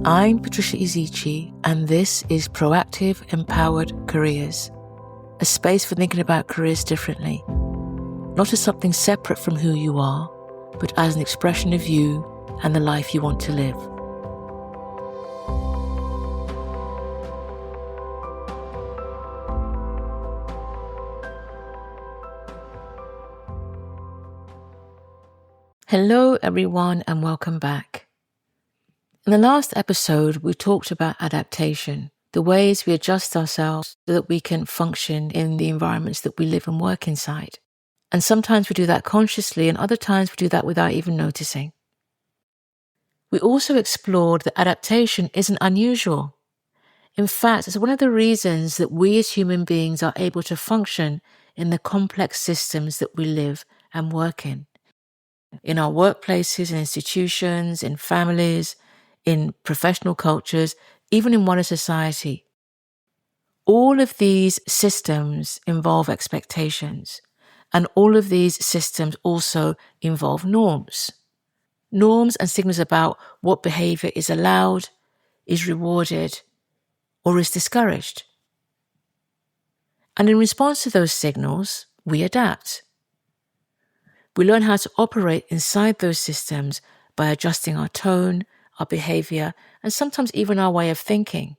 I'm Patricia Izichi, and this is Proactive Empowered Careers, a space for thinking about careers differently, not as something separate from who you are, but as an expression of you and the life you want to live. Hello everyone and welcome back. In the last episode, we talked about adaptation, the ways we adjust ourselves so that we can function in the environments that we live and work inside. And sometimes we do that consciously, and other times we do that without even noticing. We also explored that adaptation isn't unusual. In fact, it's one of the reasons that we as human beings are able to function in the complex systems that we live and work in our workplaces and institutions, in families, in professional cultures, even in wider society. All of these systems involve expectations, and all of these systems also involve norms. Norms and signals about what behavior is allowed, is rewarded, or is discouraged. And in response to those signals, we adapt. We learn how to operate inside those systems by adjusting our tone, our behavior, and sometimes even our way of thinking.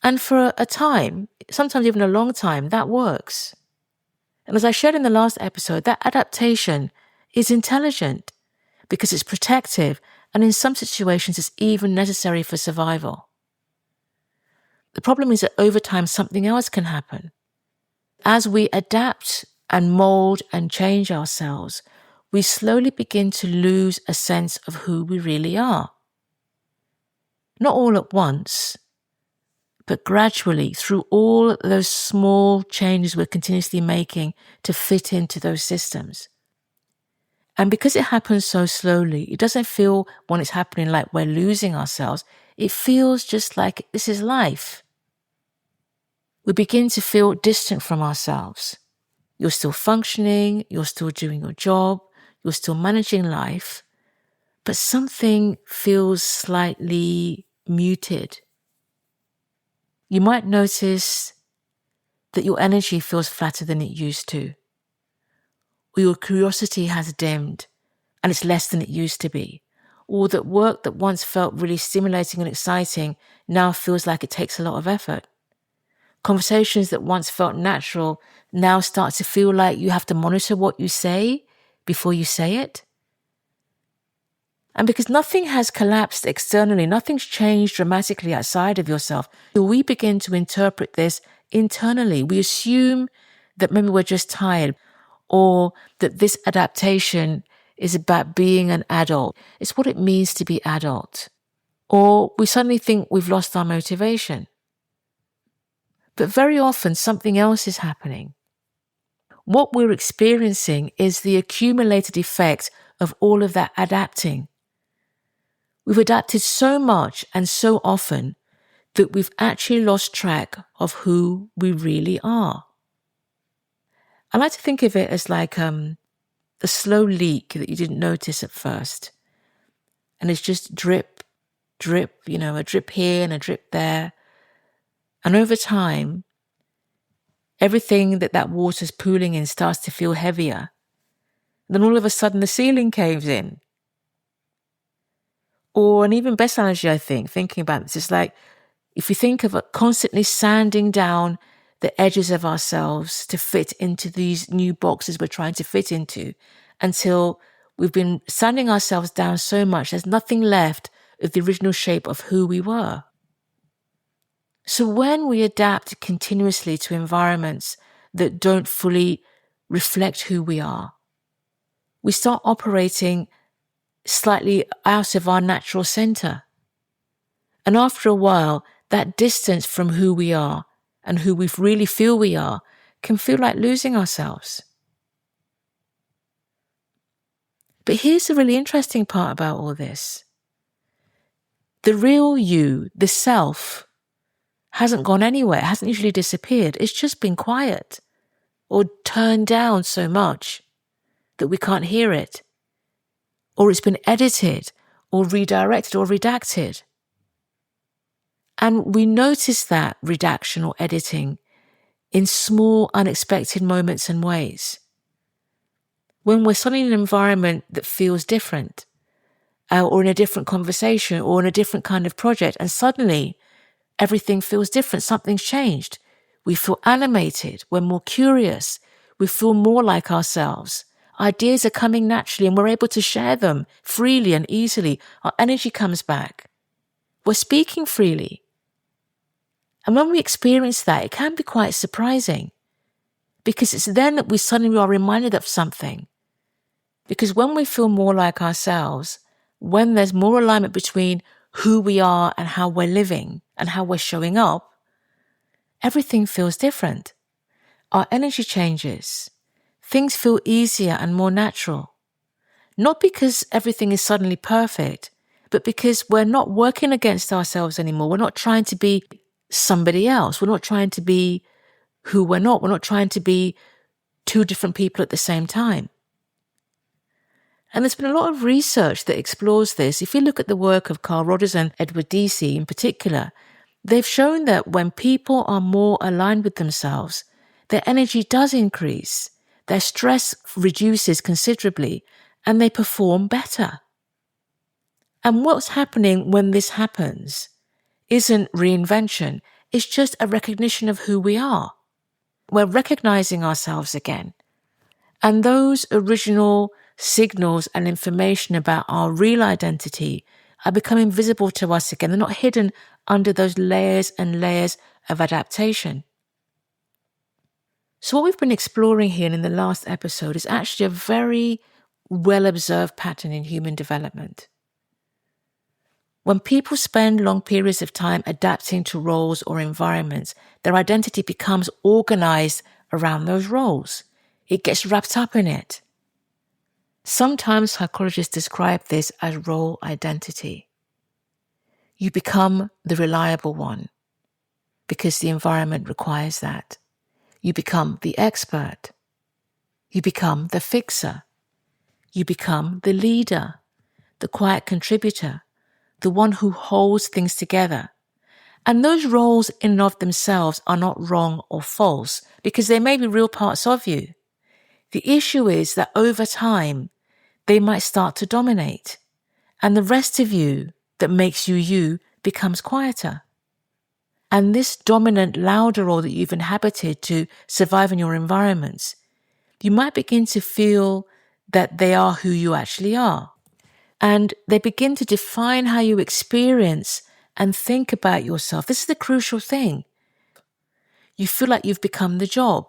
And for a time, sometimes even a long time, that works. And as I shared in the last episode, that adaptation is intelligent because it's protective, and in some situations it's even necessary for survival. The problem is that over time something else can happen. As we adapt and mold and change ourselves, we slowly begin to lose a sense of who we really are. Not all at once, but gradually through all those small changes we're continuously making to fit into those systems. And because it happens so slowly, it doesn't feel when it's happening like we're losing ourselves. It feels just like this is life. We begin to feel distant from ourselves. You're still functioning, you're still doing your job, you're still managing life, but something feels slightly muted. You might notice that your energy feels flatter than it used to, or your curiosity has dimmed and it's less than it used to be, or that work that once felt really stimulating and exciting now feels like it takes a lot of effort. Conversations that once felt natural now start to feel like you have to monitor what you say before you say it. And because nothing has collapsed externally, nothing's changed dramatically outside of yourself, so we begin to interpret this internally. We assume that maybe we're just tired, or that this adaptation is about being an adult. It's what it means to be adult. Or we suddenly think we've lost our motivation. But very often something else is happening. What we're experiencing is the accumulated effect of all of that adapting. We've adapted so much and so often that we've actually lost track of who we really are. I like to think of it as like a slow leak that you didn't notice at first. And it's just drip, drip, a drip here and a drip there. And over time, everything that water's pooling in starts to feel heavier. And then all of a sudden the ceiling caves in. Or an even better analogy, I think, thinking about this, is like if you think of constantly sanding down the edges of ourselves to fit into these new boxes we're trying to fit into, until we've been sanding ourselves down so much there's nothing left of the original shape of who we were. So when we adapt continuously to environments that don't fully reflect who we are, we start operating slightly out of our natural center. And after a while, that distance from who we are and who we really feel we are can feel like losing ourselves. But here's the really interesting part about all this. The real you, the self, hasn't gone anywhere, hasn't usually disappeared. It's just been quiet or turned down so much that we can't hear it. Or it's been edited or redirected or redacted. And we notice that redaction or editing in small, unexpected moments and ways. When we're suddenly in an environment that feels different, or in a different conversation, or in a different kind of project, and suddenly everything feels different, something's changed. We feel animated, we're more curious, we feel more like ourselves. Ideas are coming naturally and we're able to share them freely and easily. Our energy comes back. We're speaking freely. And when we experience that, it can be quite surprising, because it's then that we suddenly are reminded of something. Because when we feel more like ourselves, when there's more alignment between who we are and how we're living and how we're showing up, everything feels different. Our energy changes. Things feel easier and more natural. Not because everything is suddenly perfect, but because we're not working against ourselves anymore. We're not trying to be somebody else. We're not trying to be who we're not. We're not trying to be two different people at the same time. And there's been a lot of research that explores this. If you look at the work of Carl Rogers and Edward Deci in particular, they've shown that when people are more aligned with themselves, their energy does increase, their stress reduces considerably, and they perform better. And what's happening when this happens isn't reinvention, it's just a recognition of who we are. We're recognizing ourselves again. And those original signals and information about our real identity are becoming visible to us again. They're not hidden under those layers and layers of adaptation. So what we've been exploring here in the last episode is actually a very well-observed pattern in human development. When people spend long periods of time adapting to roles or environments, their identity becomes organized around those roles. It gets wrapped up in it. Sometimes psychologists describe this as role identity. You become the reliable one because the environment requires that. You become the expert. You become the fixer. You become the leader, the quiet contributor, the one who holds things together. And those roles in and of themselves are not wrong or false because they may be real parts of you. The issue is that over time, they might start to dominate, and the rest of you that makes you you becomes quieter. And this dominant, louder role that you've inhabited to survive in your environments, you might begin to feel that they are who you actually are. And they begin to define how you experience and think about yourself. This is the crucial thing. You feel like you've become the job.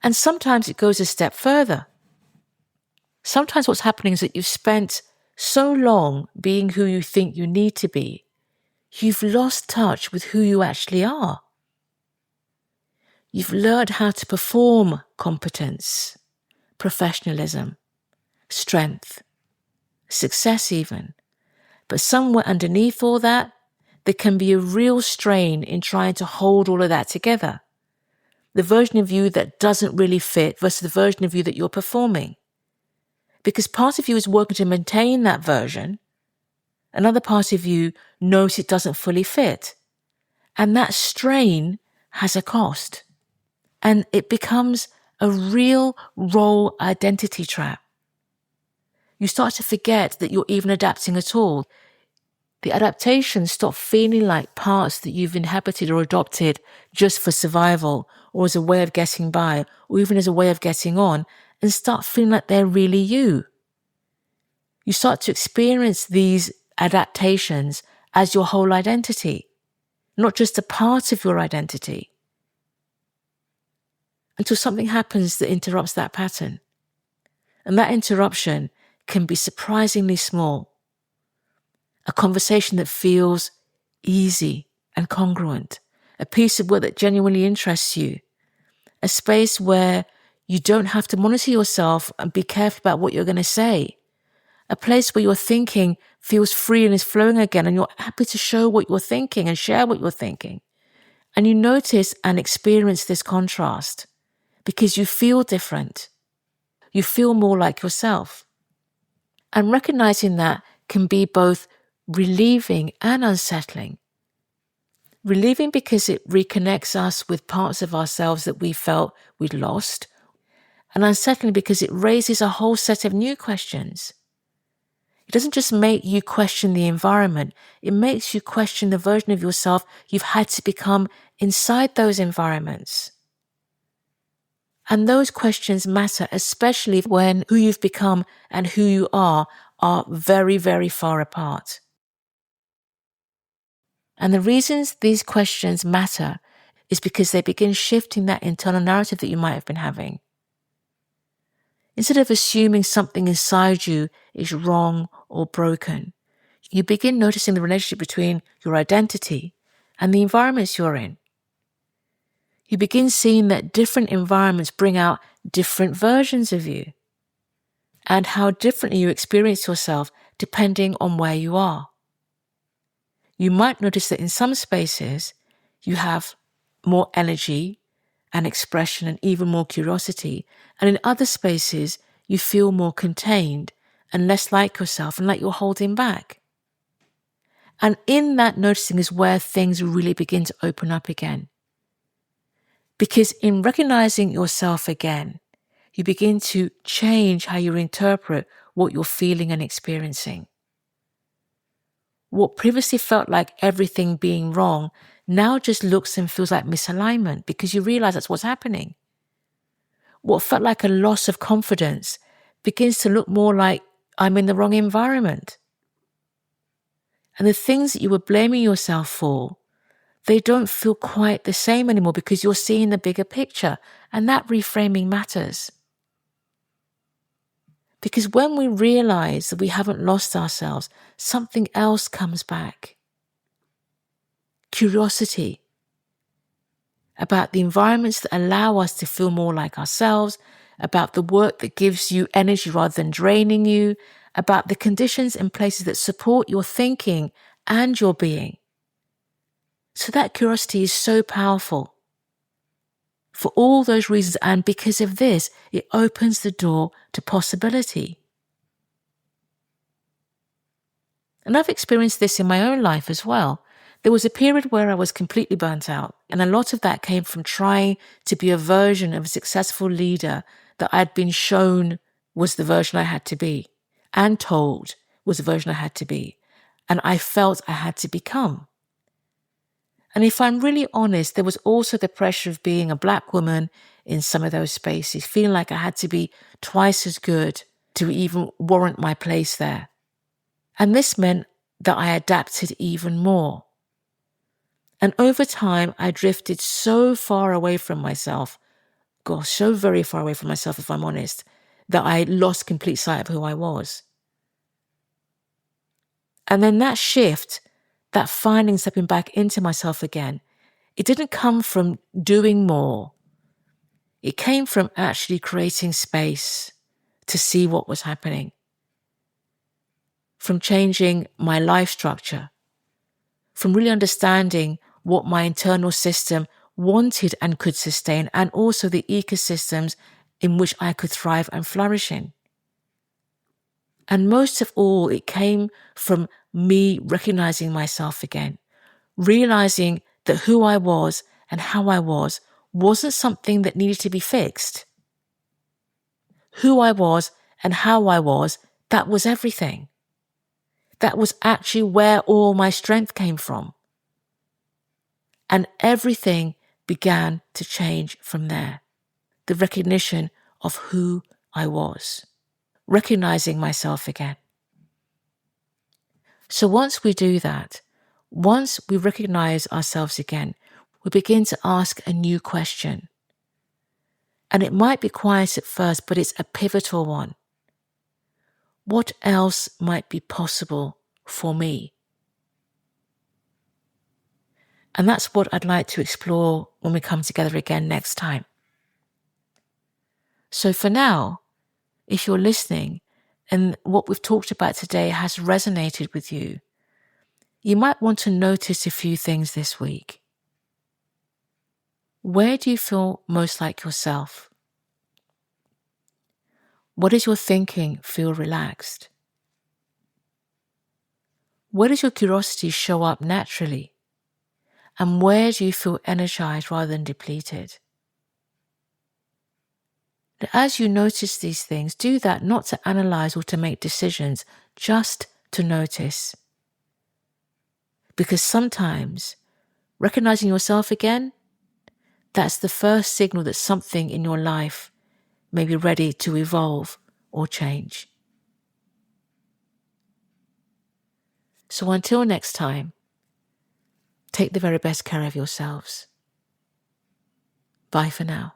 And sometimes it goes a step further. Sometimes what's happening is that you've spent so long being who you think you need to be, you've lost touch with who you actually are. You've learned how to perform competence, professionalism, strength, success even. But somewhere underneath all that, there can be a real strain in trying to hold all of that together. The version of you that doesn't really fit versus the version of you that you're performing. Because part of you is working to maintain that version. Another part of you knows it doesn't fully fit. And that strain has a cost. And it becomes a real role identity trap. You start to forget that you're even adapting at all. The adaptations stop feeling like parts that you've inhabited or adopted just for survival or as a way of getting by or even as a way of getting on, and start feeling like they're really you. You start to experience these adaptations as your whole identity, not just a part of your identity, until something happens that interrupts that pattern. And that interruption can be surprisingly small. A conversation that feels easy and congruent, a piece of work that genuinely interests you, a space where you don't have to monitor yourself and be careful about what you're going to say, a place where your thinking feels free and is flowing again and you're happy to show what you're thinking and share what you're thinking. And you notice and experience this contrast because you feel different. You feel more like yourself. And recognizing that can be both relieving and unsettling. Relieving because it reconnects us with parts of ourselves that we felt we'd lost, and unsettling because it raises a whole set of new questions. It doesn't just make you question the environment, it makes you question the version of yourself you've had to become inside those environments. And those questions matter, especially when who you've become and who you are very, very far apart. And the reasons these questions matter is because they begin shifting that internal narrative that you might have been having. Instead of assuming something inside you is wrong or broken, you begin noticing the relationship between your identity and the environments you're in. You begin seeing that different environments bring out different versions of you and how differently you experience yourself depending on where you are. You might notice that in some spaces you have more energy and expression and even more curiosity, and in other spaces you feel more contained and less like yourself and like you're holding back. And in that noticing is where things really begin to open up again. Because in recognizing yourself again, you begin to change how you interpret what you're feeling and experiencing. What previously felt like everything being wrong now just looks and feels like misalignment because you realize that's what's happening. What felt like a loss of confidence begins to look more like I'm in the wrong environment. And the things that you were blaming yourself for, they don't feel quite the same anymore because you're seeing the bigger picture, and that reframing matters. Because when we realize that we haven't lost ourselves, something else comes back. Curiosity about the environments that allow us to feel more like ourselves, about the work that gives you energy rather than draining you, about the conditions and places that support your thinking and your being. So that curiosity is so powerful. For all those reasons, and because of this, it opens the door to possibility. And I've experienced this in my own life as well. There was a period where I was completely burnt out, and a lot of that came from trying to be a version of a successful leader that I'd been shown was the version I had to be, and told was the version I had to be, and I felt I had to become. And if I'm really honest, there was also the pressure of being a Black woman in some of those spaces, feeling like I had to be twice as good to even warrant my place there. And this meant that I adapted even more. And over time, I drifted so far away from myself, gosh, so very far away from myself, if I'm honest, that I lost complete sight of who I was. And then that shift, that finding, stepping back into myself again, it didn't come from doing more. It came from actually creating space to see what was happening, from changing my life structure, from really understanding what my internal system wanted and could sustain, and also the ecosystems in which I could thrive and flourish in. And most of all, it came from me recognizing myself again, realizing that who I was and how I was wasn't something that needed to be fixed. Who I was and how I was, that was everything. That was actually where all my strength came from. And everything began to change from there. The recognition of who I was, recognizing myself again. So once we do that, once we recognize ourselves again, we begin to ask a new question. And it might be quiet at first, but it's a pivotal one. What else might be possible for me? And that's what I'd like to explore when we come together again next time. So for now, if you're listening and what we've talked about today has resonated with you, you might want to notice a few things this week. Where do you feel most like yourself? What does your thinking feel relaxed? Where does your curiosity show up naturally? And where do you feel energized rather than depleted? As you notice these things, do that not to analyze or to make decisions, just to notice. Because sometimes recognizing yourself again, that's the first signal that something in your life may be ready to evolve or change. So until next time, take the very best care of yourselves. Bye for now.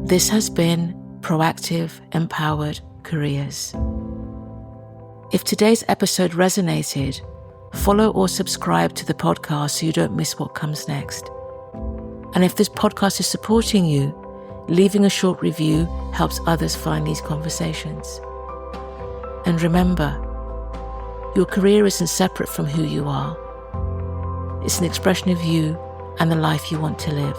This has been Proactive Empowered Careers. If today's episode resonated, follow or subscribe to the podcast so you don't miss what comes next. And if this podcast is supporting you, leaving a short review helps others find these conversations. And remember, your career isn't separate from who you are. It's an expression of you and the life you want to live.